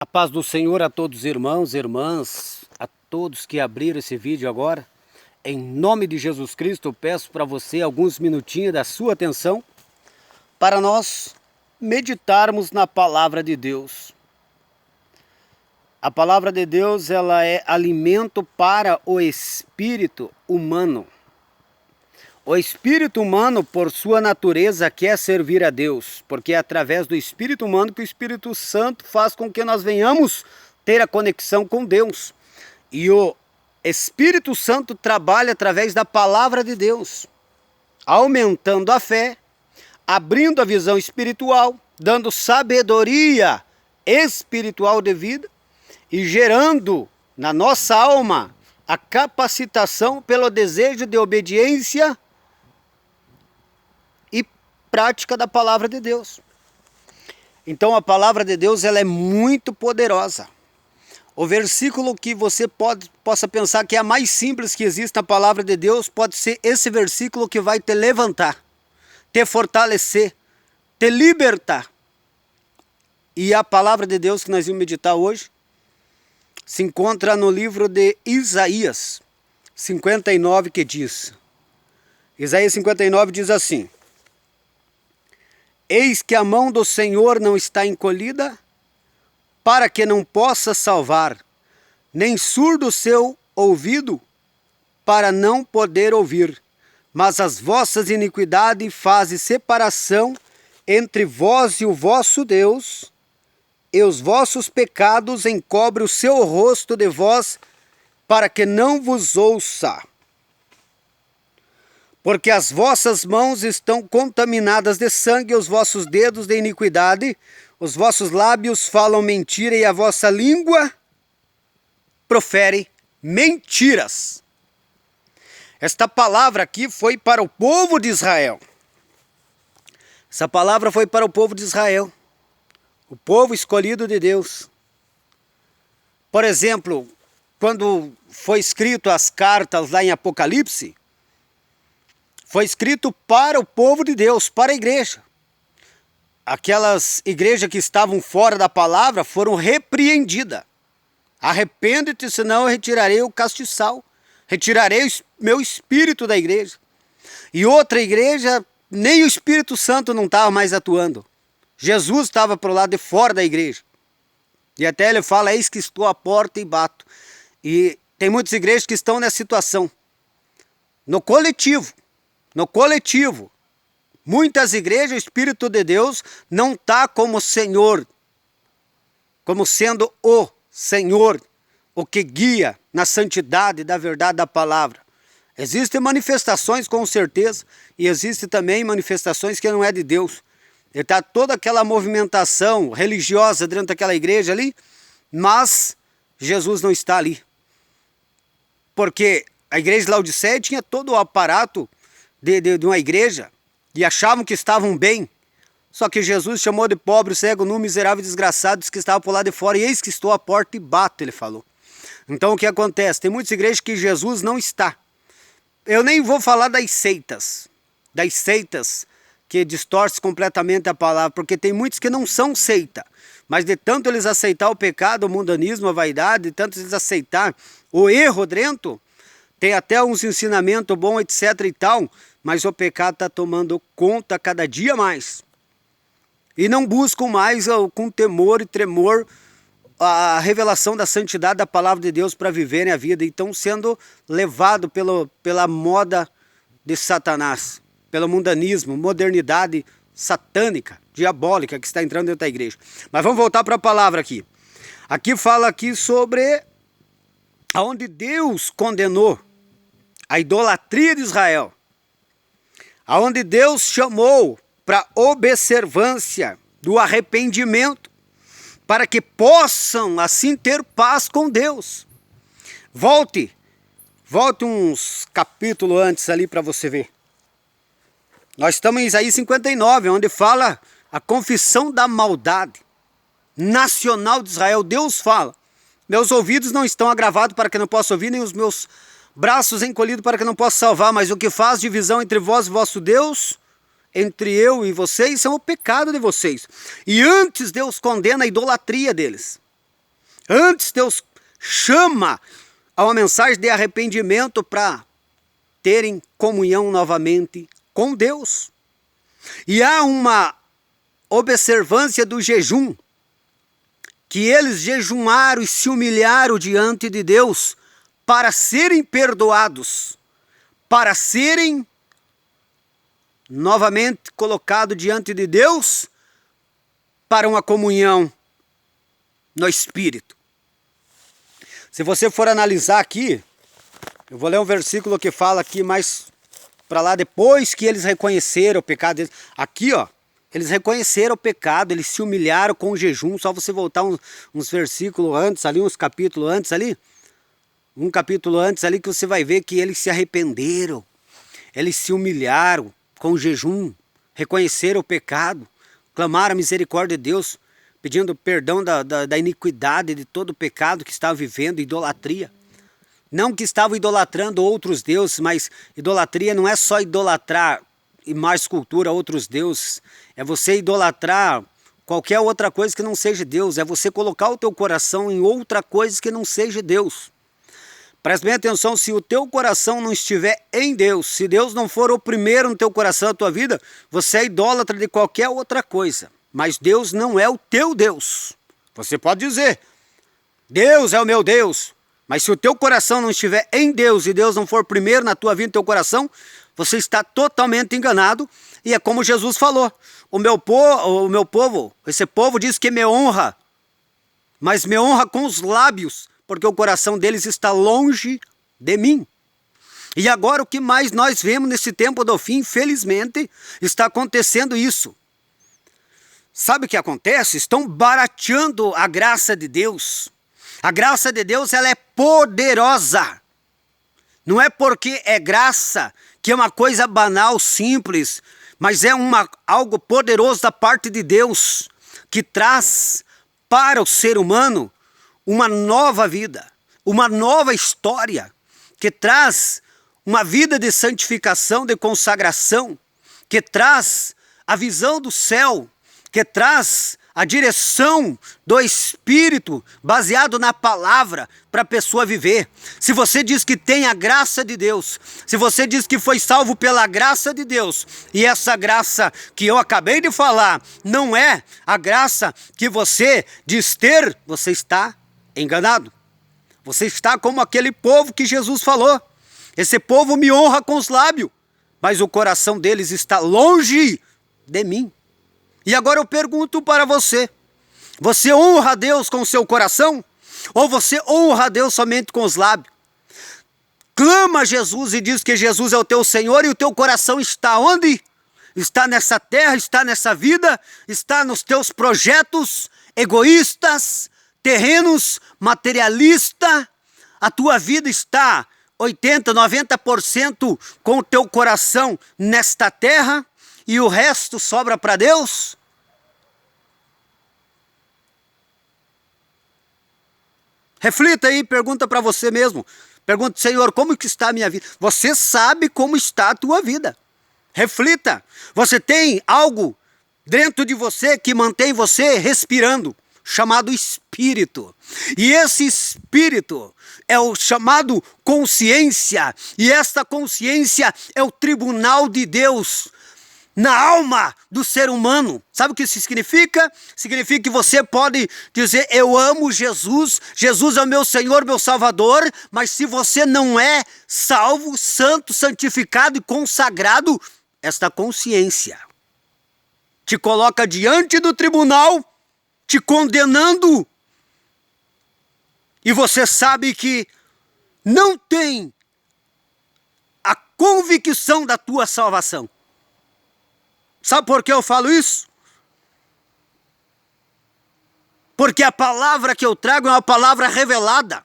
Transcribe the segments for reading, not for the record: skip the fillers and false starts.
A paz do Senhor a todos os irmãos e irmãs, a todos que abriram esse vídeo agora. Em nome de Jesus Cristo, eu peço para você alguns minutinhos da sua atenção para nós meditarmos na palavra de Deus. A palavra de Deus, ela é alimento para o espírito humano. O espírito humano, por sua natureza, quer servir a Deus, porque é através do espírito humano que o Espírito Santo faz com que nós venhamos ter a conexão com Deus. E o Espírito Santo trabalha através da palavra de Deus, aumentando a fé, abrindo a visão espiritual, dando sabedoria espiritual de vida e gerando na nossa alma a capacitação pelo desejo de obediência e prática da palavra de Deus. Então a palavra de Deus, ela é muito poderosa. O versículo que você possa pensar que é a mais simples que existe na palavra de Deus, pode ser esse versículo que vai te levantar, te fortalecer, te libertar. E a palavra de Deus que nós vamos meditar hoje se encontra no livro de Isaías 59, que diz: Isaías 59 diz assim: Eis que a mão do Senhor não está encolhida, para que não possa salvar, nem surdo o seu ouvido, para não poder ouvir. Mas as vossas iniquidades fazem separação entre vós e o vosso Deus, e os vossos pecados encobrem o seu rosto de vós, para que não vos ouça. Porque as vossas mãos estão contaminadas de sangue, os vossos dedos de iniquidade, os vossos lábios falam mentira, e a vossa língua profere mentiras. Esta palavra aqui foi para o povo de Israel. Essa palavra foi para o povo de Israel, o povo escolhido de Deus. Por exemplo, quando foi escrito as cartas lá em Apocalipse, foi escrito para o povo de Deus, para a igreja. Aquelas igrejas que estavam fora da palavra foram repreendidas. Arrepende-te, senão eu retirarei o castiçal, retirarei o meu espírito da igreja. E outra igreja, nem o Espírito Santo não estava mais atuando. Jesus estava para o lado de fora da igreja. E até ele fala: eis que estou à porta e bato. E tem muitas igrejas que estão nessa situação. No coletivo, muitas igrejas, o Espírito de Deus não está como Senhor, como sendo o Senhor, o que guia na santidade da verdade da palavra. Existem manifestações com certeza, e existem também manifestações que não é de Deus. Está toda aquela movimentação religiosa dentro daquela igreja ali, mas Jesus não está ali. Porque a igreja de Laodiceia tinha todo o aparato de uma igreja, e achavam que estavam bem. Só que Jesus chamou de pobre, cego, nu, miserável e desgraçado os que estavam por lá de fora, e eis que estou à porta e bato, ele falou. Então o que acontece? Tem muitas igrejas que Jesus não está. Eu nem vou falar das seitas que distorcem completamente a palavra, porque tem muitos que não são seita, mas de tanto eles aceitar o pecado, o mundanismo, a vaidade, de tanto eles aceitar o erro dentro, tem até uns ensinamentos bons, etc e tal, mas o pecado está tomando conta cada dia mais. E não buscam mais com temor e tremor a revelação da santidade da palavra de Deus para viverem a vida, e estão sendo levados pela moda de Satanás, pelo mundanismo, modernidade satânica, diabólica que está entrando dentro da igreja. Mas vamos voltar para a palavra aqui. Aqui fala aqui sobre aonde Deus condenou a idolatria de Israel, aonde Deus chamou para observância do arrependimento, para que possam assim ter paz com Deus. Volte uns capítulos antes ali para você ver. Nós estamos em Isaías 59, onde fala a confissão da maldade nacional de Israel. Deus fala: meus ouvidos não estão agravados para que não possa ouvir, nem os meus braços encolhidos para que não possa salvar, mas o que faz divisão entre vós e vosso Deus, entre eu e vocês, são o pecado de vocês. E antes Deus condena a idolatria deles. Antes Deus chama a uma mensagem de arrependimento para terem comunhão novamente com Deus. E há uma observância do jejum, que eles jejuaram e se humilharam diante de Deus para serem perdoados, para serem novamente colocados diante de Deus para uma comunhão no Espírito. Se você for analisar aqui, eu vou ler um versículo que fala aqui mais para lá, depois que eles reconheceram o pecado deles. Aqui, ó, eles reconheceram o pecado, eles se humilharam com o jejum. Só você voltar uns versículos antes ali, uns capítulos antes ali. Um capítulo antes ali que você vai ver que eles se arrependeram. Eles se humilharam com o jejum, reconheceram o pecado, clamaram a misericórdia de Deus, pedindo perdão da iniquidade, de todo o pecado que estava vivendo, idolatria. Não que estavam idolatrando outros deuses, mas idolatria não é só idolatrar imagem, escultura, outros deuses. É você idolatrar qualquer outra coisa que não seja Deus. É você colocar o teu coração em outra coisa que não seja Deus. Preste bem atenção, se o teu coração não estiver em Deus, se Deus não for o primeiro no teu coração, na tua vida, você é idólatra de qualquer outra coisa. Mas Deus não é o teu Deus. Você pode dizer, Deus é o meu Deus. Mas se o teu coração não estiver em Deus e Deus não for primeiro na tua vida, no teu coração, você está totalmente enganado. E é como Jesus falou, o meu povo, esse povo diz que me honra, mas me honra com os lábios, porque o coração deles está longe de mim. E agora o que mais nós vemos nesse tempo do fim, infelizmente, está acontecendo isso. Sabe o que acontece? Estão barateando a graça de Deus. A graça de Deus, ela é poderosa. Não é porque é graça, que é uma coisa banal, simples, mas é algo poderoso da parte de Deus, que traz para o ser humano uma nova vida, uma nova história, que traz uma vida de santificação, de consagração, que traz a visão do céu, que traz a direção do Espírito baseado na palavra para a pessoa viver. Se você diz que tem a graça de Deus, se você diz que foi salvo pela graça de Deus, e essa graça que eu acabei de falar não é a graça que você diz ter, você está enganado. Você está como aquele povo que Jesus falou. Esse povo me honra com os lábios, mas o coração deles está longe de mim. E agora eu pergunto para você, você honra a Deus com o seu coração? Ou você honra a Deus somente com os lábios? Clama a Jesus e diz que Jesus é o teu Senhor e o teu coração está onde? Está nessa terra, está nessa vida, está nos teus projetos egoístas, terrenos, materialista. A tua vida está 80%, 90% com o teu coração nesta terra e o resto sobra para Deus? Reflita aí, pergunta para você mesmo. Pergunta, Senhor, como que está a minha vida? Você sabe como está a tua vida. Reflita. Você tem algo dentro de você que mantém você respirando, chamado Espírito. E esse Espírito é o chamado consciência. E esta consciência é o tribunal de Deus na alma do ser humano. Sabe o que isso significa? Significa que você pode dizer, eu amo Jesus, Jesus é o meu Senhor, meu Salvador, mas se você não é salvo, santo, santificado e consagrado, esta consciência te coloca diante do tribunal, te condenando, e você sabe que não tem a convicção da tua salvação. Sabe por que eu falo isso? Porque a palavra que eu trago é uma palavra revelada.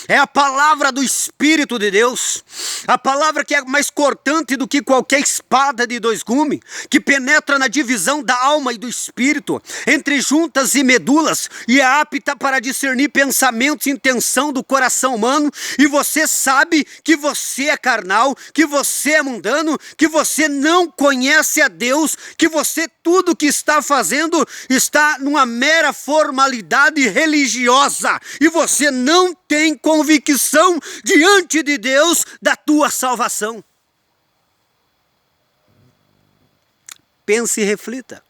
é a palavra do Espírito de Deus, a palavra que é mais cortante do que qualquer espada de dois gumes, que penetra na divisão da alma e do espírito, entre juntas e medulas, e é apta para discernir pensamentos e intenção do coração humano, e você sabe que você é carnal, que você é mundano, que você não conhece a Deus, que você tudo que está fazendo está numa mera formalidade religiosa, e você não tem convicção diante de Deus da tua salvação. Pense e reflita.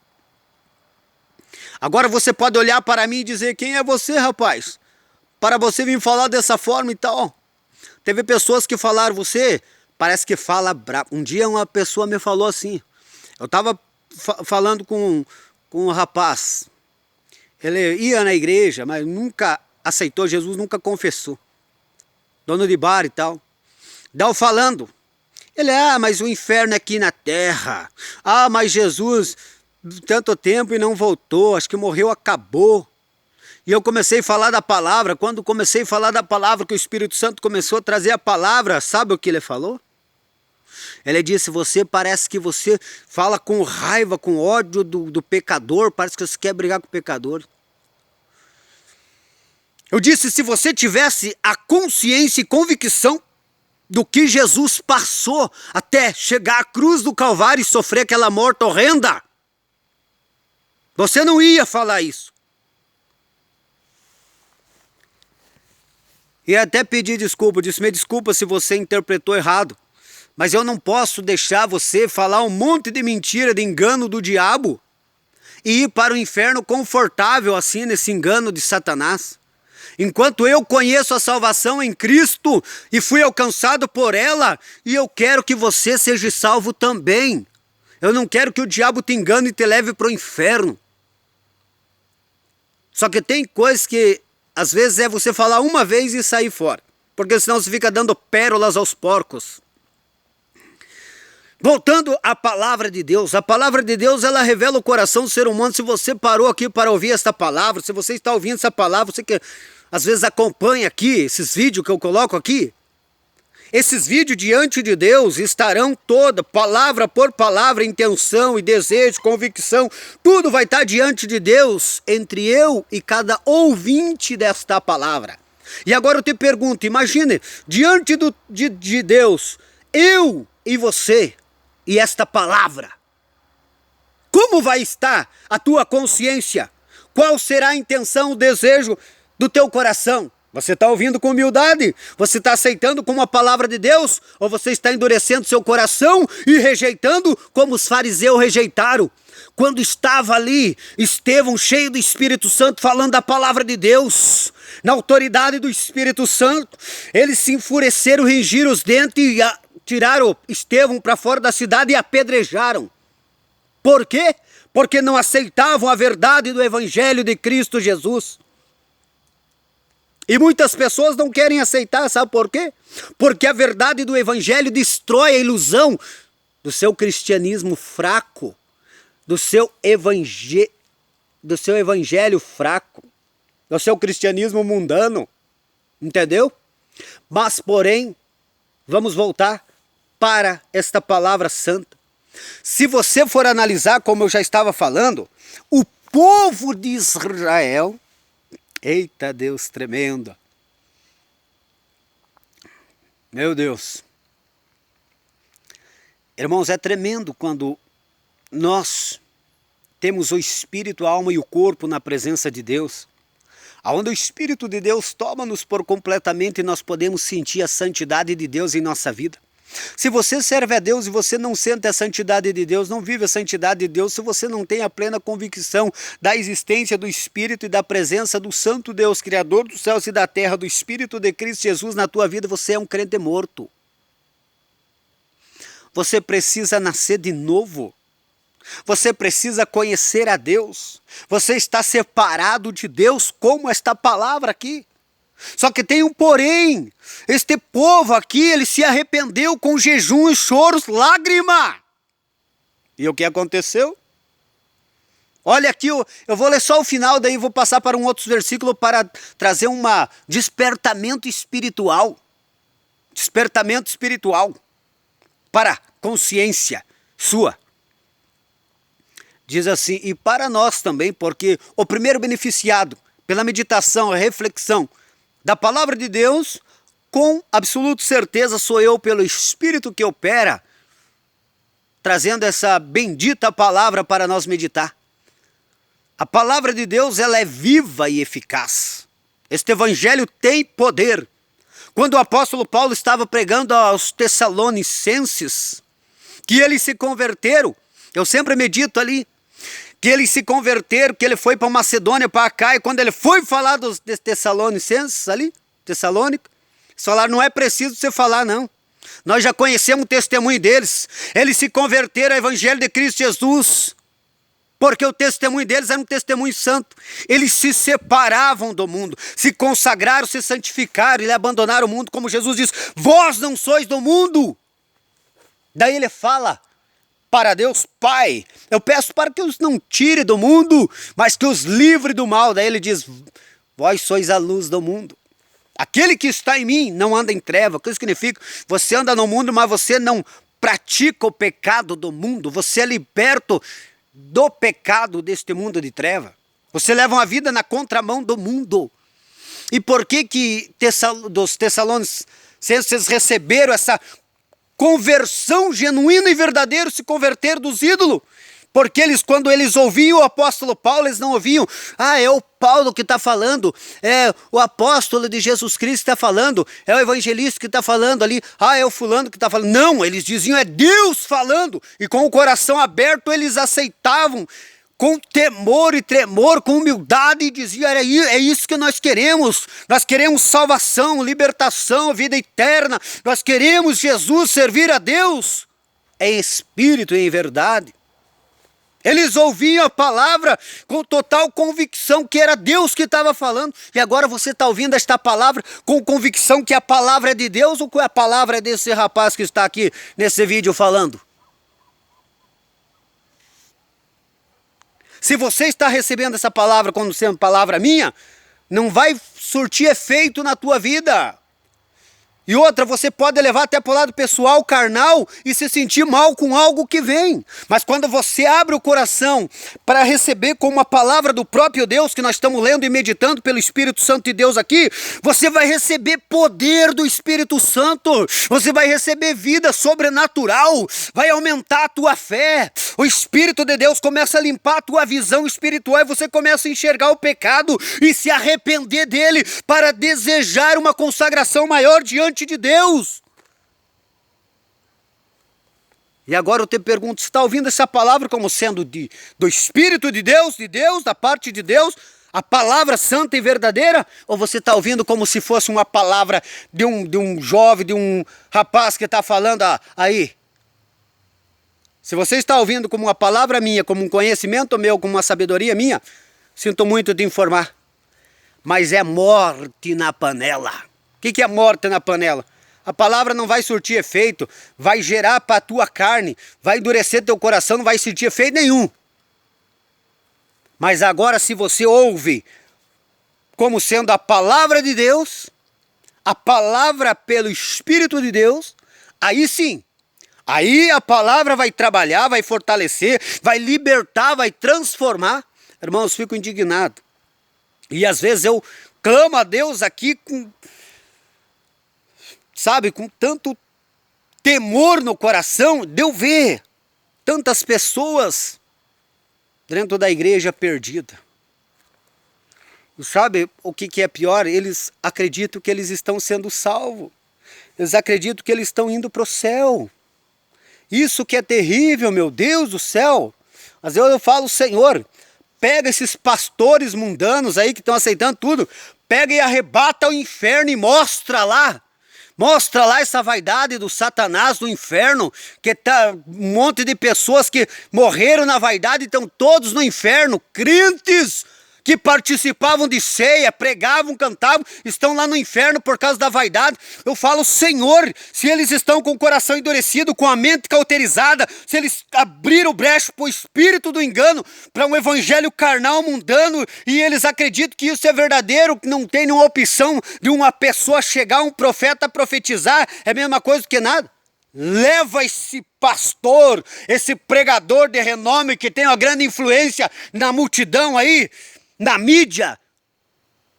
Agora você pode olhar para mim e dizer: quem é você, rapaz? Para você vir falar dessa forma e tal. Teve pessoas que falaram: você parece que fala bravo. Um dia uma pessoa me falou assim. Eu estava falando com um rapaz. Ele ia na igreja, mas nunca aceitou Jesus, nunca confessou. Dono de bar e tal. Daí eu falando. Ele: mas o inferno é aqui na terra. Mas Jesus, tanto tempo e não voltou, acho que morreu, acabou. E eu comecei a falar da palavra. Quando comecei a falar da palavra, que o Espírito Santo começou a trazer a palavra, sabe o que ele falou? Ele disse: você parece que você fala com raiva, com ódio do pecador, parece que você quer brigar com o pecador. Eu disse: se você tivesse a consciência e convicção do que Jesus passou até chegar à cruz do Calvário e sofrer aquela morte horrenda, você não ia falar isso. E até pedi desculpa, disse: me desculpa se você interpretou errado, mas eu não posso deixar você falar um monte de mentira, de engano do diabo, e ir para o inferno confortável assim, nesse engano de Satanás. Enquanto eu conheço a salvação em Cristo e fui alcançado por ela, e eu quero que você seja salvo também. Eu não quero que o diabo te engane e te leve para o inferno. Só que tem coisas que às vezes é você falar uma vez e sair fora, porque senão você fica dando pérolas aos porcos. Voltando à palavra de Deus, a palavra de Deus, ela revela o coração do ser humano. Se você parou aqui para ouvir esta palavra, se você está ouvindo essa palavra, você que às vezes acompanha aqui esses vídeos que eu coloco aqui, esses vídeos diante de Deus estarão toda, palavra por palavra, intenção e desejo, convicção, tudo vai estar diante de Deus, entre eu e cada ouvinte desta palavra. E agora eu te pergunto, imagine, diante de Deus, eu e você e esta palavra, como vai estar a tua consciência? Qual será a intenção, o desejo do teu coração? Você está ouvindo com humildade? Você está aceitando como a palavra de Deus? Ou você está endurecendo seu coração e rejeitando como os fariseus rejeitaram? Quando estava ali, Estevão, cheio do Espírito Santo, falando da palavra de Deus, na autoridade do Espírito Santo, eles se enfureceram, rangiram os dentes e tiraram Estevão para fora da cidade e apedrejaram. Por quê? Porque não aceitavam a verdade do Evangelho de Cristo Jesus. E muitas pessoas não querem aceitar, sabe por quê? Porque a verdade do Evangelho destrói a ilusão do seu cristianismo fraco, do seu evangelho fraco, do seu cristianismo mundano, entendeu? Mas, porém, vamos voltar para esta palavra santa. Se você for analisar, como eu já estava falando, o povo de Israel, eita Deus tremendo, meu Deus, irmãos, é tremendo quando nós temos o espírito, a alma e o corpo na presença de Deus, aonde o Espírito de Deus toma-nos por completamente e nós podemos sentir a santidade de Deus em nossa vida. Se você serve a Deus e você não sente a santidade de Deus, não vive a santidade de Deus, se você não tem a plena convicção da existência do Espírito e da presença do Santo Deus, Criador dos céus e da terra, do Espírito de Cristo Jesus na tua vida, você é um crente morto. Você precisa nascer de novo. Você precisa conhecer a Deus. Você está separado de Deus, como esta palavra aqui. Só que tem um porém, este povo aqui, ele se arrependeu com jejum e choros, lágrima. E o que aconteceu? Olha aqui, eu vou ler só o final, daí vou passar para um outro versículo para trazer um despertamento espiritual. Despertamento espiritual para a consciência sua. Diz assim, e para nós também, porque o primeiro beneficiado pela meditação, a reflexão da palavra de Deus, com absoluta certeza sou eu pelo Espírito que opera, trazendo essa bendita palavra para nós meditar. A palavra de Deus, ela é viva e eficaz. Este evangelho tem poder. Quando o apóstolo Paulo estava pregando aos Tessalonicenses, que eles se converteram, eu sempre medito ali, que eles se converteram, que ele foi para Macedônia, para Acaia, quando ele foi falar dos Tessalonicenses ali, Tessalônica, eles falaram, não é preciso você falar não. Nós já conhecemos o testemunho deles. Eles se converteram ao evangelho de Cristo Jesus, porque o testemunho deles era um testemunho santo. Eles se separavam do mundo, se consagraram, se santificaram e abandonaram o mundo, como Jesus diz, vós não sois do mundo. Daí ele fala para Deus Pai, eu peço para que os não tire do mundo, mas que os livre do mal. Daí ele diz, vós sois a luz do mundo. Aquele que está em mim não anda em treva. O que significa? Você anda no mundo, mas você não pratica o pecado do mundo. Você é liberto do pecado deste mundo de treva. Você leva uma vida na contramão do mundo. E por que dos Tessalonicenses receberam essa conversão genuína e verdadeira, se converter dos ídolos? Porque eles, quando eles ouviam o apóstolo Paulo, eles não ouviam, é o Paulo que está falando, é o apóstolo de Jesus Cristo que está falando, é o evangelista que está falando ali, é o fulano que está falando. Não, eles diziam, é Deus falando. E com o coração aberto eles aceitavam, com temor e tremor, com humildade, e diziam, é isso que nós queremos salvação, libertação, vida eterna, nós queremos Jesus, servir a Deus, em espírito e em verdade. Eles ouviam a palavra com total convicção que era Deus que estava falando. E agora você está ouvindo esta palavra com convicção que a palavra é de Deus ou que a palavra é desse rapaz que está aqui nesse vídeo falando? Se você está recebendo essa palavra como sendo palavra minha, não vai surtir efeito na tua vida. E outra, você pode levar até para o lado pessoal, carnal, e se sentir mal com algo que vem. Mas quando você abre o coração para receber como a palavra do próprio Deus, que nós estamos lendo e meditando pelo Espírito Santo de Deus aqui, você vai receber poder do Espírito Santo, você vai receber vida sobrenatural, vai aumentar a tua fé. O Espírito de Deus começa a limpar a tua visão espiritual e você começa a enxergar o pecado e se arrepender dele para desejar uma consagração maior diante de Deus. E agora eu te pergunto, você está ouvindo essa palavra como sendo do Espírito de Deus, da parte de Deus, a palavra santa e verdadeira? Ou você está ouvindo como se fosse uma palavra de um jovem, de um rapaz que está falando aí? Se você está ouvindo como uma palavra minha, como um conhecimento meu, como uma sabedoria minha, sinto muito te informar, mas é morte na panela. O que é morte na panela? A palavra não vai surtir efeito, vai gerar para a tua carne, vai endurecer teu coração, não vai sentir efeito nenhum. Mas agora se você ouve como sendo a palavra de Deus, a palavra pelo Espírito de Deus, aí sim, aí a palavra vai trabalhar, vai fortalecer, vai libertar, vai transformar. Irmãos, fico indignado. E às vezes eu clamo a Deus aqui com tanto temor no coração, de eu ver tantas pessoas dentro da igreja perdida. E sabe o que é pior? Eles acreditam que eles estão sendo salvos. Eles acreditam que eles estão indo para o céu. Isso que é terrível, meu Deus do céu. Às vezes eu falo, Senhor, pega esses pastores mundanos aí que estão aceitando tudo, pega e arrebata ao inferno e mostra lá essa vaidade do Satanás, do inferno, que tá um monte de pessoas que morreram na vaidade e estão todos no inferno, crentes que participavam de ceia, pregavam, cantavam, estão lá no inferno por causa da vaidade. Eu falo, Senhor, se eles estão com o coração endurecido, com a mente cauterizada, se eles abriram brecha para o espírito do engano, para um evangelho carnal, mundano, e eles acreditam que isso é verdadeiro, que não tem nenhuma opção de uma pessoa chegar, um profeta profetizar, é a mesma coisa que nada. Leva esse pastor, esse pregador de renome que tem uma grande influência na multidão aí, na mídia,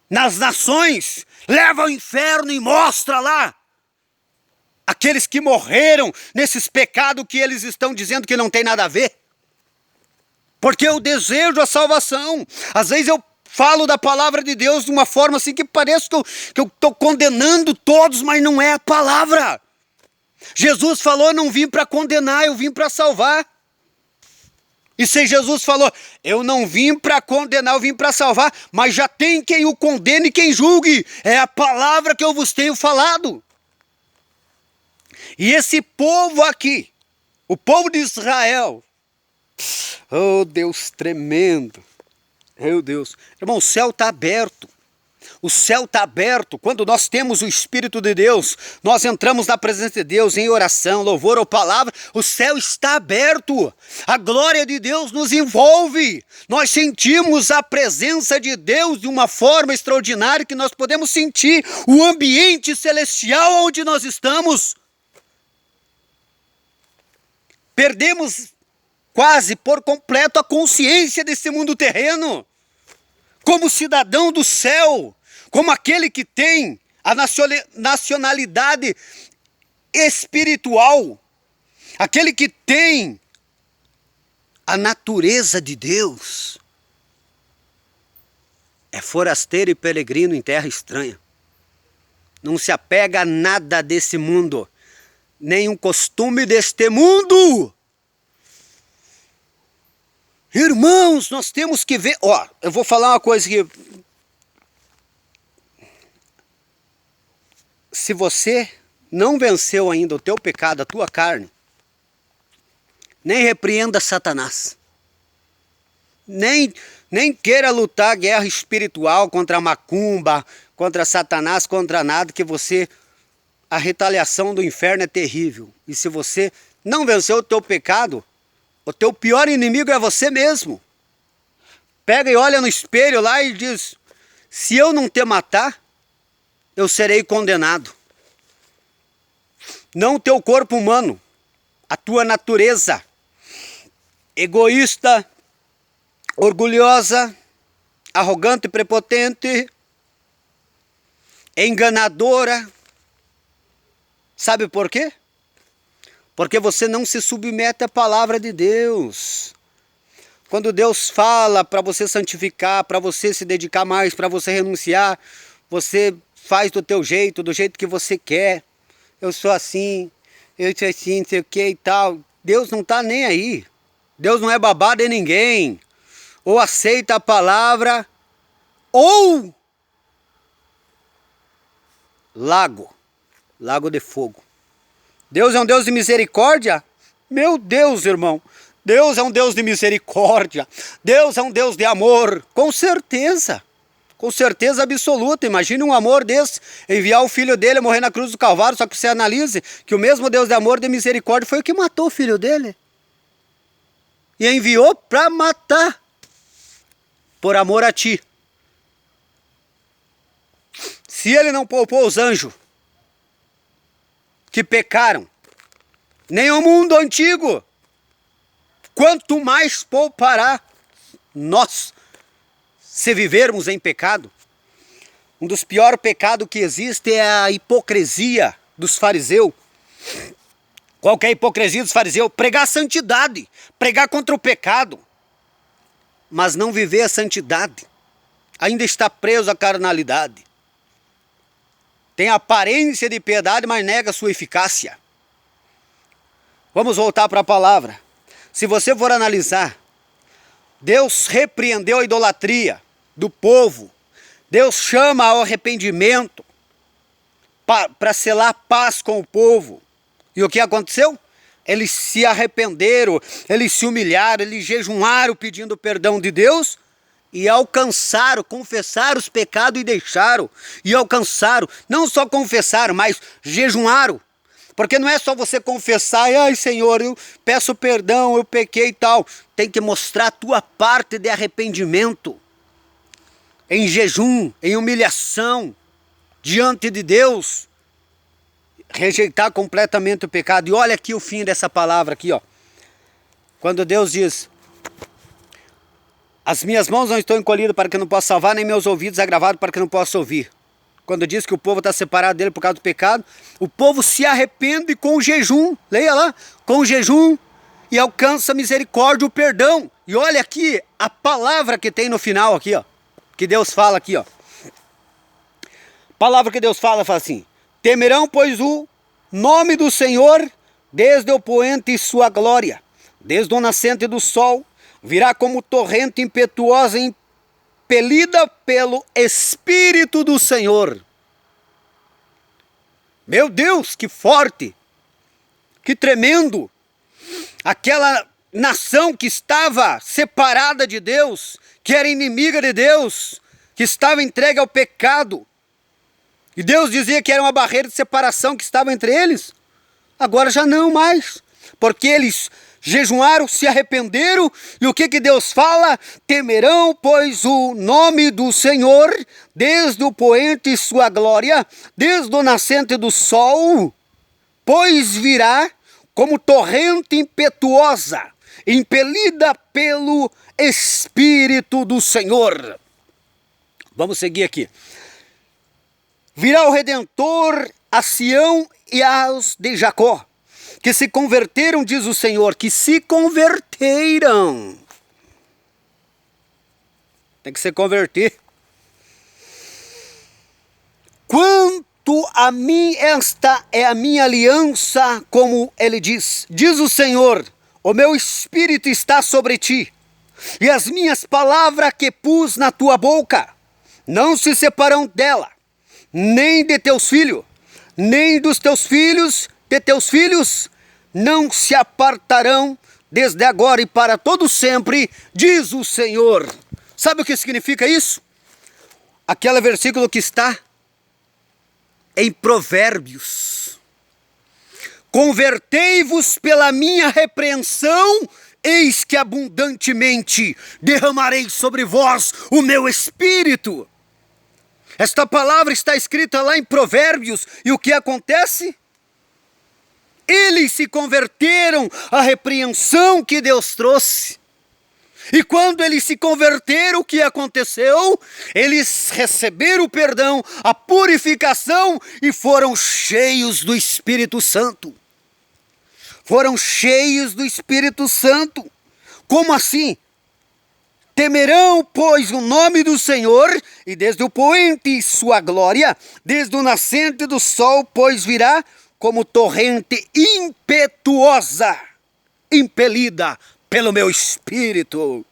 nas nações, leva ao inferno e mostra lá aqueles que morreram nesses pecados que eles estão dizendo que não tem nada a ver. Porque eu desejo a salvação. Às vezes eu falo da palavra de Deus de uma forma assim que parece que eu estou condenando todos, mas não é a palavra. Jesus falou, não vim para condenar, eu vim para salvar. E se Jesus falou, eu não vim para condenar, eu vim para salvar, mas já tem quem o condene e quem julgue. É a palavra que eu vos tenho falado. E esse povo aqui, o povo de Israel, oh Deus tremendo, meu Deus. Irmão, o céu está aberto. O céu está aberto. Quando nós temos o Espírito de Deus, nós entramos na presença de Deus em oração, louvor ou palavra, o céu está aberto. A glória de Deus nos envolve. Nós sentimos a presença de Deus de uma forma extraordinária que nós podemos sentir o ambiente celestial onde nós estamos. Perdemos quase por completo a consciência desse mundo terreno. Como cidadão do céu, como aquele que tem a nacionalidade espiritual, aquele que tem a natureza de Deus, é forasteiro e peregrino em terra estranha. Não se apega a nada desse mundo, nem um costume deste mundo. Irmãos, nós temos que ver... Ó, eu vou falar uma coisa que... Se você não venceu ainda o teu pecado, a tua carne, nem repreenda Satanás. Nem queira lutar guerra espiritual contra a macumba, contra Satanás, contra nada, que você... A retaliação do inferno é terrível. E se você não venceu o teu pecado... O teu pior inimigo é você mesmo. Pega e olha no espelho lá e diz, se eu não te matar, eu serei condenado. Não o teu corpo humano, a tua natureza, egoísta, orgulhosa, arrogante e prepotente, enganadora. Sabe por quê? Porque você não se submete à palavra de Deus. Quando Deus fala para você santificar, para você se dedicar mais, para você renunciar, você faz do teu jeito, do jeito que você quer. Eu sou assim, eu sou assim, não sei o que e tal. Deus não está nem aí. Deus não é babado em ninguém. Ou aceita a palavra, ou lago de fogo. Deus é um Deus de misericórdia? Meu Deus, irmão. Deus é um Deus de misericórdia. Deus é um Deus de amor. Com certeza. Com certeza absoluta. Imagine um amor desse. Enviar o filho dele a morrer na cruz do Calvário. Só que você analise que o mesmo Deus de amor e de misericórdia foi o que matou o filho dele. E enviou para matar. Por amor a ti. Se ele não poupou os anjos que pecaram, nem o mundo antigo, quanto mais poupará nós, se vivermos em pecado. Um dos piores pecados que existe é a hipocrisia dos fariseus. Qual que é a hipocrisia dos fariseus? Pregar a santidade, pregar contra o pecado, mas não viver a santidade. Ainda está preso à carnalidade. Tem aparência de piedade, mas nega sua eficácia. Vamos voltar para a palavra. Se você for analisar, Deus repreendeu a idolatria do povo. Deus chama ao arrependimento para selar paz com o povo. E o que aconteceu? Eles se arrependeram, eles se humilharam, eles jejuaram pedindo perdão de Deus. e alcançaram, confessaram os pecados e deixaram, e alcançaram, não só confessaram, mas jejuaram. Porque não é só você confessar, ai Senhor, eu peço perdão, eu pequei e tal. Tem que mostrar a tua parte de arrependimento, em jejum, em humilhação, diante de Deus. Rejeitar completamente o pecado. E olha aqui o fim dessa palavra aqui, ó. Quando Deus diz, as minhas mãos não estão encolhidas para que não possa salvar, nem meus ouvidos agravados para que não possa ouvir. Quando diz que o povo está separado dele por causa do pecado, o povo se arrepende com o jejum, leia lá, com o jejum, e alcança a misericórdia, o perdão. E olha aqui a palavra que tem no final aqui, ó, que Deus fala aqui, ó. Palavra que Deus fala assim, temerão, pois, o nome do Senhor, desde o poente e sua glória, desde o nascente do sol, virá como torrente impetuosa, impelida pelo Espírito do Senhor. Meu Deus, que forte, que tremendo. Aquela nação que estava separada de Deus, que era inimiga de Deus, que estava entregue ao pecado, e Deus dizia que era uma barreira de separação que estava entre eles. Agora já não mais, porque eles jejuaram, se arrependeram, e o que Deus fala? Temerão, pois, o nome do Senhor, desde o poente e sua glória, desde o nascente do sol, pois virá como torrente impetuosa, impelida pelo Espírito do Senhor. Vamos seguir aqui. Virá o Redentor a Sião e aos de Jacó, que se converteram, diz o Senhor, que se converteram. Tem que se converter. Quanto a mim, esta é a minha aliança, como ele diz. Diz o Senhor, o meu espírito está sobre ti, e as minhas palavras que pus na tua boca não se separam dela, nem de teus filhos, nem dos teus filhos, de teus filhos, não se apartarão desde agora e para todo sempre, diz o Senhor. Sabe o que significa isso? Aquele versículo que está em Provérbios. Convertei-vos pela minha repreensão, eis que abundantemente derramarei sobre vós o meu espírito. Esta palavra está escrita lá em Provérbios, e o que acontece? Eles se converteram à repreensão que Deus trouxe. E quando eles se converteram, o que aconteceu? Eles receberam o perdão, a purificação e foram cheios do Espírito Santo. Foram cheios do Espírito Santo. Como assim? Temerão, pois, o nome do Senhor, e desde o poente e sua glória, desde o nascente do sol, pois virá como torrente impetuosa, impelida pelo meu Espírito.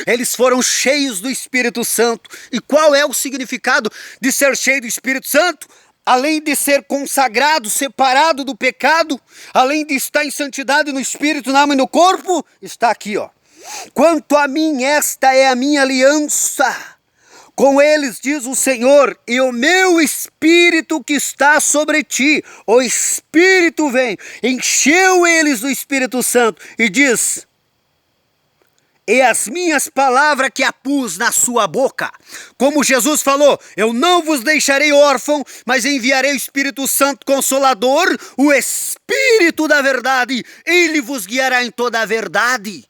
Eles foram cheios do Espírito Santo. E qual é o significado de ser cheio do Espírito Santo? Além de ser consagrado, separado do pecado, além de estar em santidade no Espírito, na alma e no corpo, está aqui, ó. Quanto a mim, esta é a minha aliança com eles, diz o Senhor, e o meu Espírito que está sobre ti, o Espírito vem, encheu eles do Espírito Santo, e diz, e as minhas palavras que apus na sua boca, como Jesus falou, eu não vos deixarei órfão, mas enviarei o Espírito Santo Consolador, o Espírito da verdade, ele vos guiará em toda a verdade.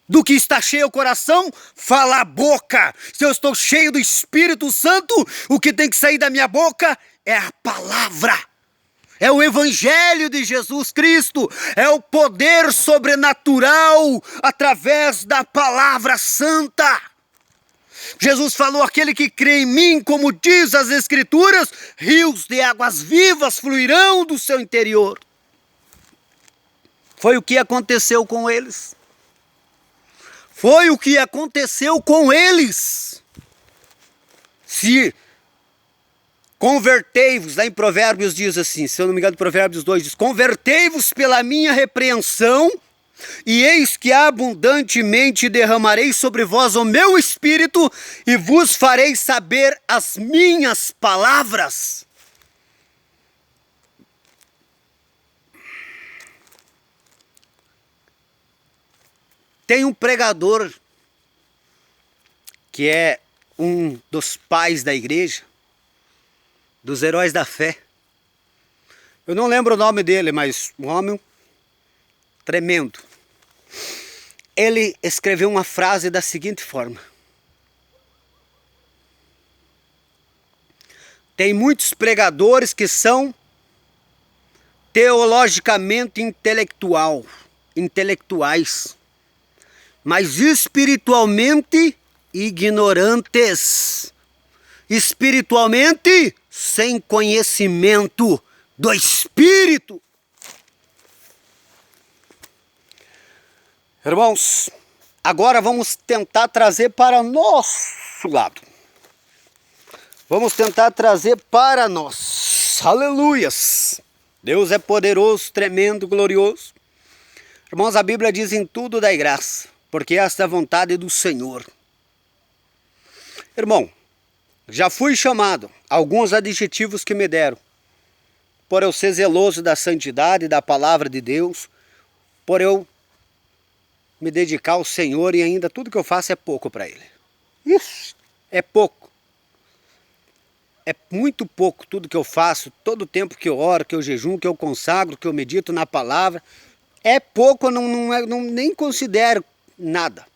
Do que está cheio o coração, fala a boca. Se eu estou cheio do Espírito Santo, o que tem que sair da minha boca é a palavra. É o Evangelho de Jesus Cristo. É o poder sobrenatural através da palavra santa. Jesus falou, aquele que crê em mim, como diz as Escrituras, rios de águas vivas fluirão do seu interior. Foi o que aconteceu com eles. Foi o que aconteceu com eles. Se convertei-vos, lá em Provérbios diz assim, se eu não me engano, Provérbios 2 diz, convertei-vos pela minha repreensão, E eis que abundantemente derramarei sobre vós o meu espírito, e vos farei saber as minhas palavras. Tem um pregador que é um dos pais da igreja, dos heróis da fé. Eu não lembro o nome dele, mas um homem tremendo. Ele escreveu uma frase da seguinte forma: tem muitos pregadores que são teologicamente intelectuais, mas espiritualmente ignorantes, espiritualmente sem conhecimento do Espírito. Irmãos, agora vamos tentar trazer para o nosso lado. Vamos tentar trazer para nós. Aleluias! Deus é poderoso, tremendo, glorioso. Irmãos, a Bíblia diz: em tudo dai graça, porque esta é a vontade do Senhor. Irmão, já fui chamado, alguns adjetivos que me deram, por eu ser zeloso da santidade, da palavra de Deus, por eu me dedicar ao Senhor, e ainda tudo que eu faço é pouco para Ele. Isso é pouco. É muito pouco tudo que eu faço, todo o tempo que eu oro, que eu jejum, que eu consagro, que eu medito na palavra. É pouco, eu nem considero nada.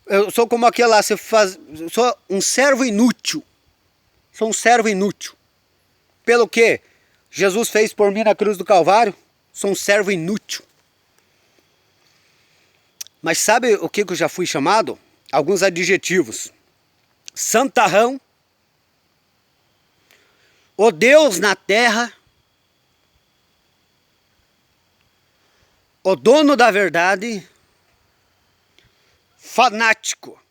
Eu sou como aquele lá, eu sou um servo inútil. Sou um servo inútil. Pelo que Jesus fez por mim na cruz do Calvário, sou um servo inútil. Mas sabe o que eu já fui chamado? Alguns adjetivos: santarrão, o Deus na terra, o dono da verdade, fanático.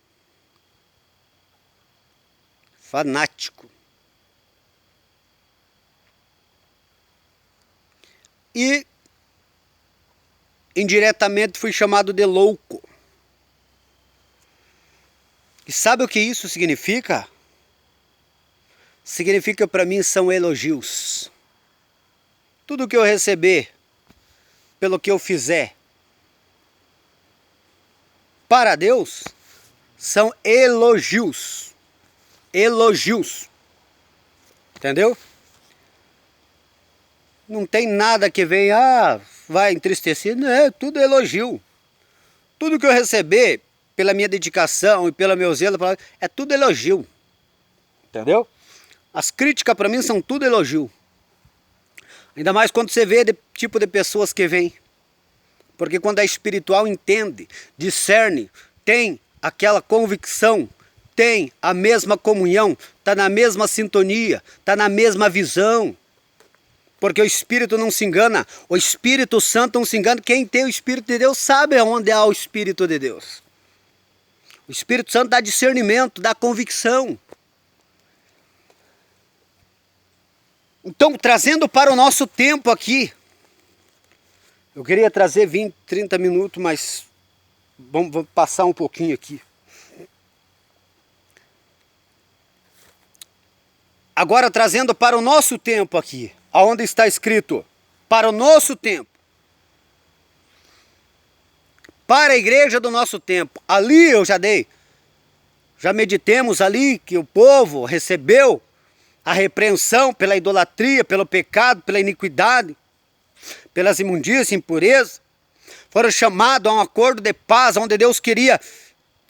Fanático. E indiretamente fui chamado de louco. E sabe o que isso significa? Significa para mim são elogios. Tudo que eu receber, pelo que eu fizer para Deus, são elogios. Elogios. Entendeu? Não tem nada que venha, vai entristecer. Não, é tudo elogio. Tudo que eu receber pela minha dedicação e pelo meu zelo, é tudo elogio. Entendeu? As críticas para mim são tudo elogio. Ainda mais quando você vê tipo de pessoas que vêm. Porque quando é espiritual entende, discerne, tem aquela convicção, tem a mesma comunhão, está na mesma sintonia, está na mesma visão. Porque o Espírito não se engana, o Espírito Santo não se engana. Quem tem o Espírito de Deus sabe onde há o Espírito de Deus. O Espírito Santo dá discernimento, dá convicção. Então, trazendo para o nosso tempo aqui, eu queria trazer 20, 30 minutos, mas vamos passar um pouquinho aqui. Agora, trazendo para o nosso tempo aqui, aonde está escrito, para o nosso tempo, para a igreja do nosso tempo. Ali eu já meditemos ali que o povo recebeu a repreensão pela idolatria, pelo pecado, pela iniquidade, pelas imundícias, impurezas. Foram chamados a um acordo de paz, onde Deus queria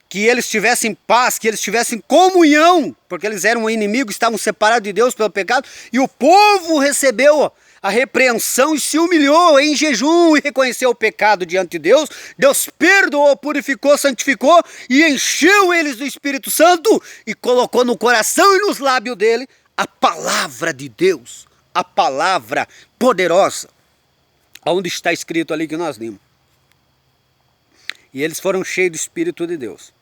que eles tivessem paz, que eles tivessem comunhão, porque eles eram inimigos, estavam separados de Deus pelo pecado, e o povo recebeu a repreensão e se humilhou em jejum e reconheceu o pecado diante de Deus. Deus perdoou, purificou, santificou e encheu eles do Espírito Santo e colocou no coração e nos lábios dele a palavra de Deus, a palavra poderosa, onde está escrito ali que nós lemos. E eles foram cheios do Espírito de Deus.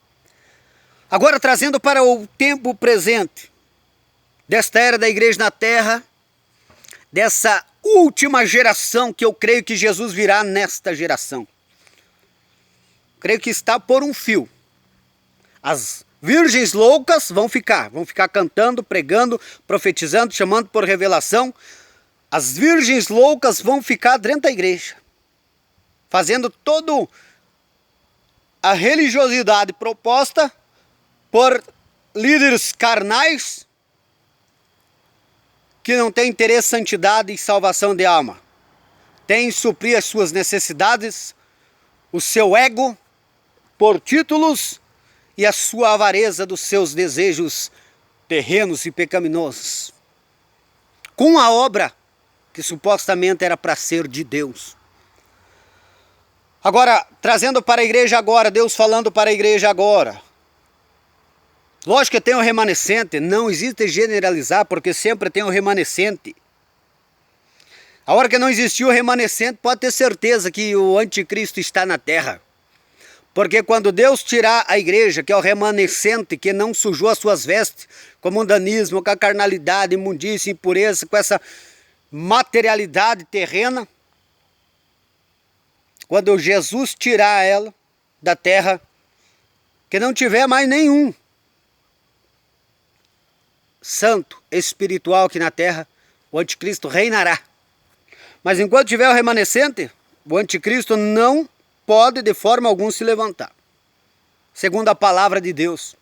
Agora, trazendo para o tempo presente, desta era da igreja na terra, dessa última geração que eu creio que Jesus virá nesta geração. Creio que está por um fio. As virgens loucas vão ficar cantando, pregando, profetizando, chamando por revelação. As virgens loucas vão ficar dentro da igreja, fazendo toda a religiosidade proposta por líderes carnais que não têm interesse, santidade e salvação de alma. Tem em suprir as suas necessidades, o seu ego por títulos e a sua avareza dos seus desejos terrenos e pecaminosos, com a obra que supostamente era para ser de Deus. Agora, trazendo para a igreja agora, Deus falando para a igreja agora. Lógico que tem o remanescente, não existe generalizar, porque sempre tem o remanescente. A hora que não existiu o remanescente, pode ter certeza que o anticristo está na terra. Porque quando Deus tirar a igreja, que é o remanescente, que não sujou as suas vestes, com o mundanismo, com a carnalidade, imundícia, impureza, com essa materialidade terrena, quando Jesus tirar ela da terra, que não tiver mais nenhum santo espiritual aqui na terra, o anticristo reinará. Mas enquanto tiver o remanescente, o anticristo não pode de forma alguma se levantar, segundo a palavra de Deus.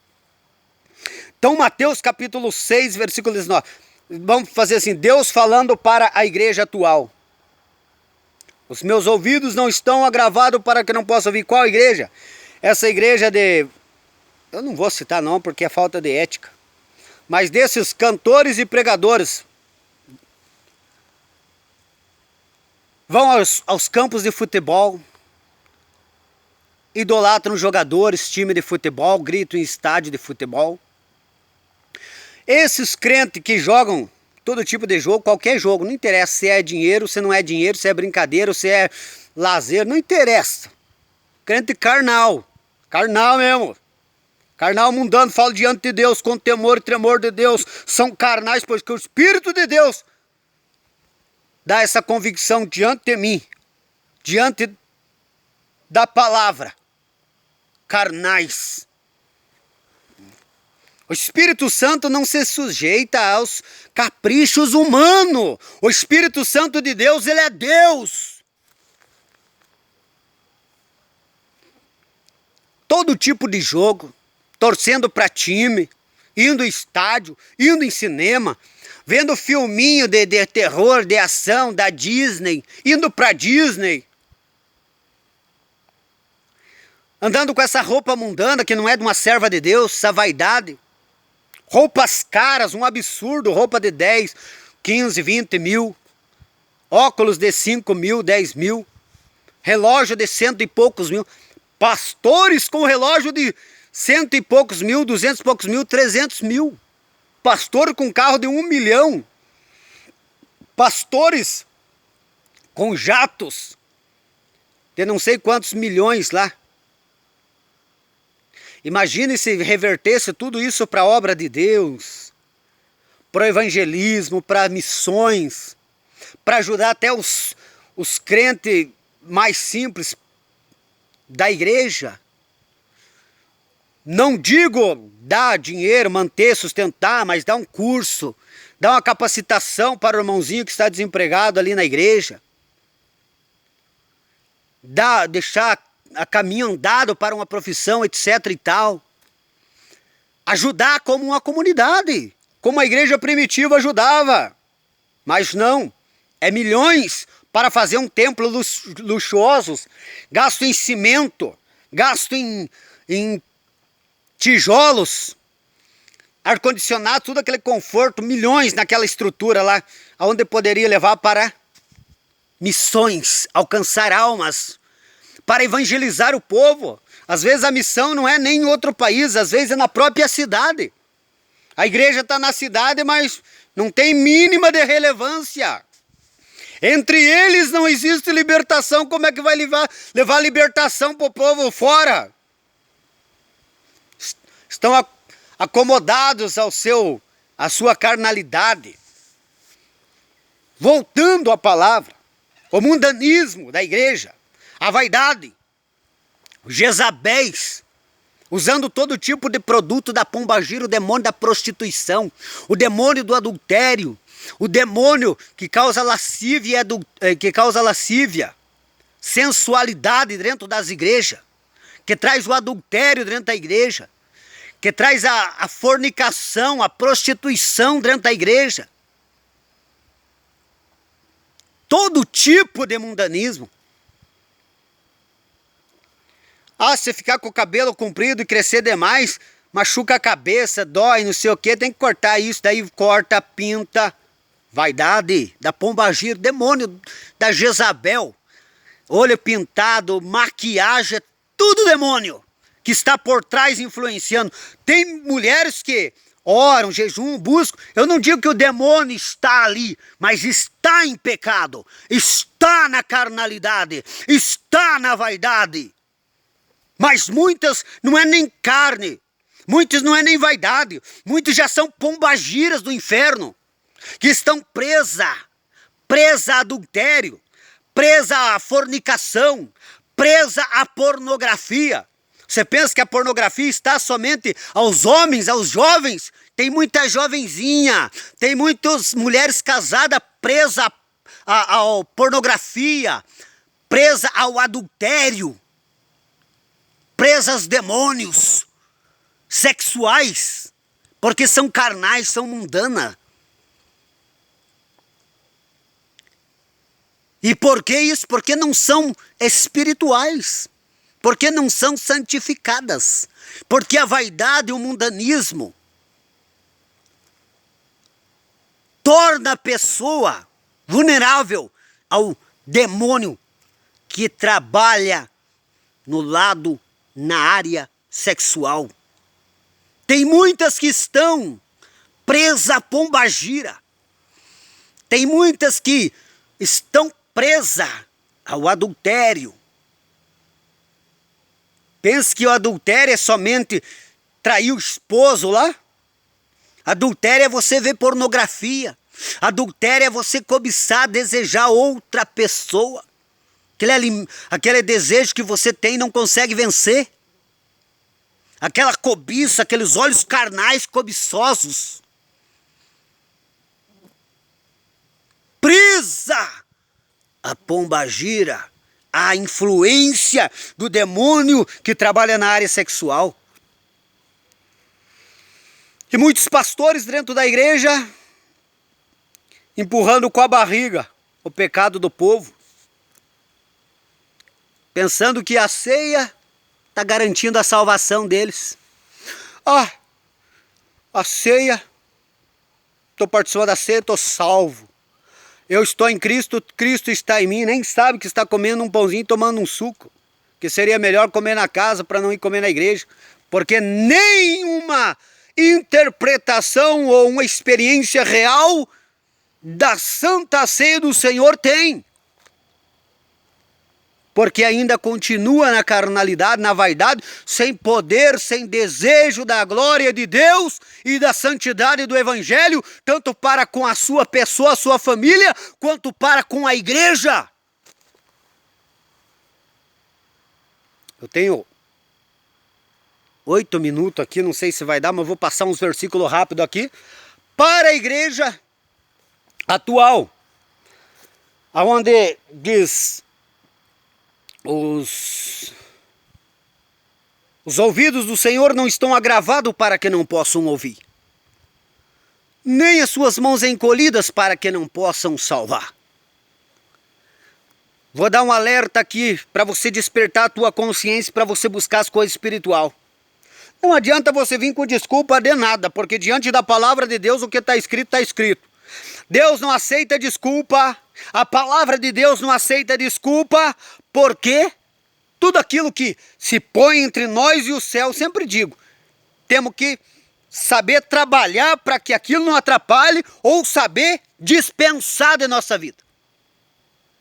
Então Mateus capítulo 6, versículo 19, vamos fazer assim, Deus falando para a igreja atual. Os meus ouvidos não estão agravados para que não possa ouvir. Qual igreja? Essa igreja eu não vou citar não, porque é falta de ética, mas desses cantores e pregadores, vão aos campos de futebol, idolatram jogadores, time de futebol, gritam em estádio de futebol. Esses crentes que jogam todo tipo de jogo, qualquer jogo, não interessa se é dinheiro, se não é dinheiro, se é brincadeira, se é lazer, não interessa. Crente carnal, carnal mesmo. Carnal mundano, fala diante de Deus com temor e tremor de Deus, são carnais, pois que o Espírito de Deus dá essa convicção diante de mim, diante da palavra. Carnais. O Espírito Santo não se sujeita aos caprichos humanos. O Espírito Santo de Deus, ele é Deus. Todo tipo de jogo, torcendo para time, indo em estádio, indo em cinema, vendo filminho de terror, de ação da Disney, indo para Disney, andando com essa roupa mundana que não é de uma serva de Deus, essa vaidade, roupas caras, um absurdo, roupa de 10, 15, 20 mil, óculos de 5 mil, 10 mil, relógio de 100 e poucos mil, pastores com relógio de 100 e poucos mil, 200 e poucos mil, 300 mil, pastor com carro de 1 milhão, pastores com jatos de não sei quantos milhões lá. Imagine se revertesse tudo isso para a obra de Deus, para o evangelismo, para missões, para ajudar até os crentes mais simples da igreja. Não digo dar dinheiro, manter, sustentar, mas dar um curso, dar uma capacitação para o irmãozinho que está desempregado ali na igreja. Deixar a caminho andado para uma profissão, etc e tal. Ajudar como uma comunidade, como a igreja primitiva ajudava. Mas não, é milhões para fazer um templo luxuoso, gasto em cimento, gasto em tijolos, ar-condicionado, tudo aquele conforto, milhões naquela estrutura lá, onde poderia levar para missões, alcançar almas, para evangelizar o povo. Às vezes a missão não é nem em outro país, às vezes é na própria cidade. A igreja está na cidade, mas não tem mínima de relevância. Entre eles não existe libertação, como é que vai levar libertação para o povo fora? Estão acomodados à sua carnalidade. voltando à palavra, o mundanismo da igreja, a vaidade, Jezabéis, usando todo tipo de produto da pombagira, o demônio da prostituição, o demônio do adultério, o demônio que causa lascívia, sensualidade dentro das igrejas, que traz o adultério dentro da igreja, que traz a fornicação, a prostituição dentro da igreja. Todo tipo de mundanismo. Se ficar com o cabelo comprido e crescer demais, machuca a cabeça, dói, não sei o que, tem que cortar isso, daí corta, pinta. Vaidade da pombagira, demônio da Jezabel, olho pintado, maquiagem, tudo demônio que está por trás influenciando. Tem mulheres que oram, jejum, buscam. Eu não digo que o demônio está ali, mas está em pecado, está na carnalidade, está na vaidade. Mas muitas não é nem carne, muitos não é nem vaidade, muitos já são pombagiras do inferno, que estão presa a adultério, presa a fornicação, presa a pornografia. Você pensa que a pornografia está somente aos homens, aos jovens? Tem muita jovenzinha, tem muitas mulheres casadas presas à pornografia, presa ao adultério, presas aos demônios sexuais, porque são carnais, são mundanas. E por que isso? Porque não são espirituais, porque não são santificadas, porque a vaidade e o mundanismo torna a pessoa vulnerável ao demônio que trabalha na área sexual. Tem muitas que estão presas à pombagira, tem muitas que estão presas ao adultério. Pensa que o adultério é somente trair o esposo lá? Adultério é você ver pornografia. Adultério é você cobiçar, desejar outra pessoa. Aquele desejo que você tem e não consegue vencer. Aquela cobiça, aqueles olhos carnais cobiçosos. Presa a pombagira, a influência do demônio que trabalha na área sexual. E muitos pastores dentro da igreja empurrando com a barriga o pecado do povo, pensando que a ceia está garantindo a salvação deles. A ceia, estou participando da ceia, estou salvo. Eu estou em Cristo, Cristo está em mim, nem sabe que está comendo um pãozinho e tomando um suco. Que seria melhor comer na casa para não ir comer na igreja. Porque nenhuma interpretação ou uma experiência real da Santa Ceia do Senhor tem. Porque ainda continua na carnalidade, na vaidade, sem poder, sem desejo da glória de Deus e da santidade do Evangelho, tanto para com a sua pessoa, a sua família, quanto para com a igreja. Eu tenho 8 minutos aqui, não sei se vai dar, mas vou passar uns versículos rápidos aqui. Para a igreja atual, onde diz: Os ouvidos do Senhor não estão agravados para que não possam ouvir, nem as suas mãos encolhidas para que não possam salvar. Vou dar um alerta aqui para você despertar a tua consciência, para você buscar as coisas espirituais. Não adianta você vir com desculpa de nada, porque diante da palavra de Deus o que está escrito, está escrito. Deus não aceita desculpa, a palavra de Deus não aceita desculpa, porque tudo aquilo que se põe entre nós e o céu, sempre digo, temos que saber trabalhar para que aquilo não atrapalhe ou saber dispensar de nossa vida.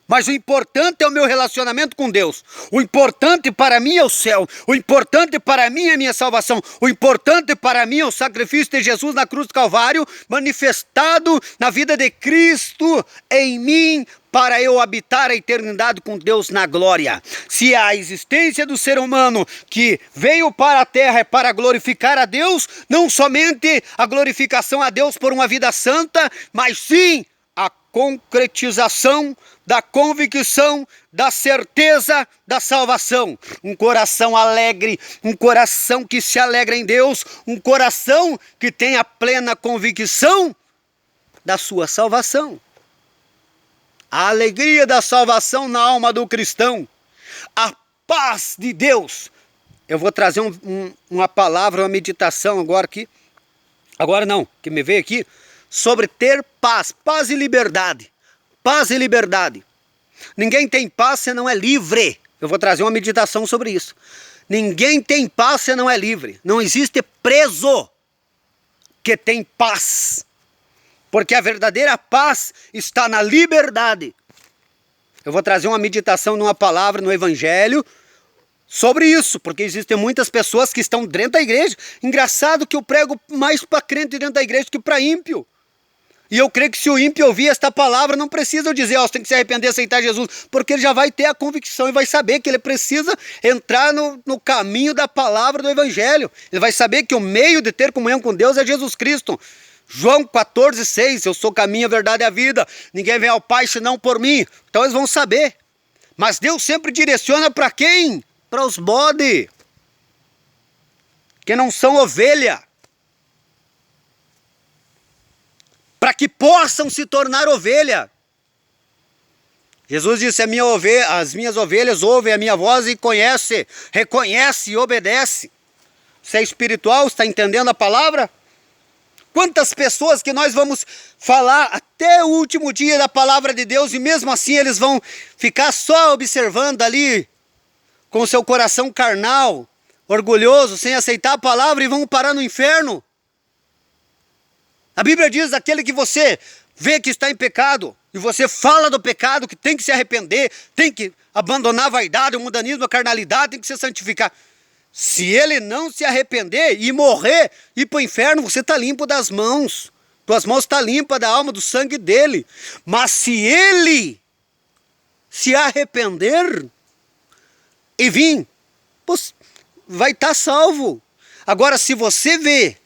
Mas o importante é o meu relacionamento com Deus. O importante para mim é o céu. O importante para mim é a minha salvação. O importante para mim é o sacrifício de Jesus na cruz do Calvário, manifestado na vida de Cristo em mim, para eu habitar a eternidade com Deus na glória. Se a existência do ser humano que veio para a terra é para glorificar a Deus, não somente a glorificação a Deus por uma vida santa, mas sim a concretização da convicção, da certeza da salvação. Um coração alegre, um coração que se alegra em Deus, um coração que tem a plena convicção da sua salvação. A alegria da salvação na alma do cristão, a paz de Deus. Eu vou trazer uma palavra, uma meditação agora aqui, que me veio aqui, sobre ter paz, paz e liberdade. Paz e liberdade. Ninguém tem paz se não é livre. Eu vou trazer uma meditação sobre isso. Ninguém tem paz se não é livre. Não existe preso que tem paz. Porque a verdadeira paz está na liberdade. Eu vou trazer uma meditação numa palavra no Evangelho sobre isso, porque existem muitas pessoas que estão dentro da igreja. Engraçado que eu prego mais para crente dentro da igreja que para ímpio. E eu creio que se o ímpio ouvir esta palavra, não precisa eu dizer, você tem que se arrepender e aceitar Jesus, porque ele já vai ter a convicção e vai saber que ele precisa entrar no caminho da palavra do Evangelho. Ele vai saber que o meio de ter comunhão com Deus é Jesus Cristo. João 14,6, eu sou o caminho, a verdade e a vida, ninguém vem ao Pai senão por mim. Então eles vão saber. Mas Deus sempre direciona para quem? Para os bode, que não são ovelha. Para que possam se tornar ovelha. Jesus disse, as minhas ovelhas ouvem a minha voz e reconhece e obedece. Você é espiritual, está entendendo a palavra? Quantas pessoas que nós vamos falar até o último dia da palavra de Deus e mesmo assim eles vão ficar só observando ali com o seu coração carnal, orgulhoso, sem aceitar a palavra e vão parar no inferno. A Bíblia diz, aquele que você vê que está em pecado e você fala do pecado, que tem que se arrepender, tem que abandonar a vaidade, o mundanismo, a carnalidade, tem que se santificar. Se ele não se arrepender e morrer, ir para o inferno, você está limpo das mãos. Tuas mãos estão limpas da alma, do sangue dele. Mas se ele se arrepender e vir, vai estar salvo. Agora, se você vê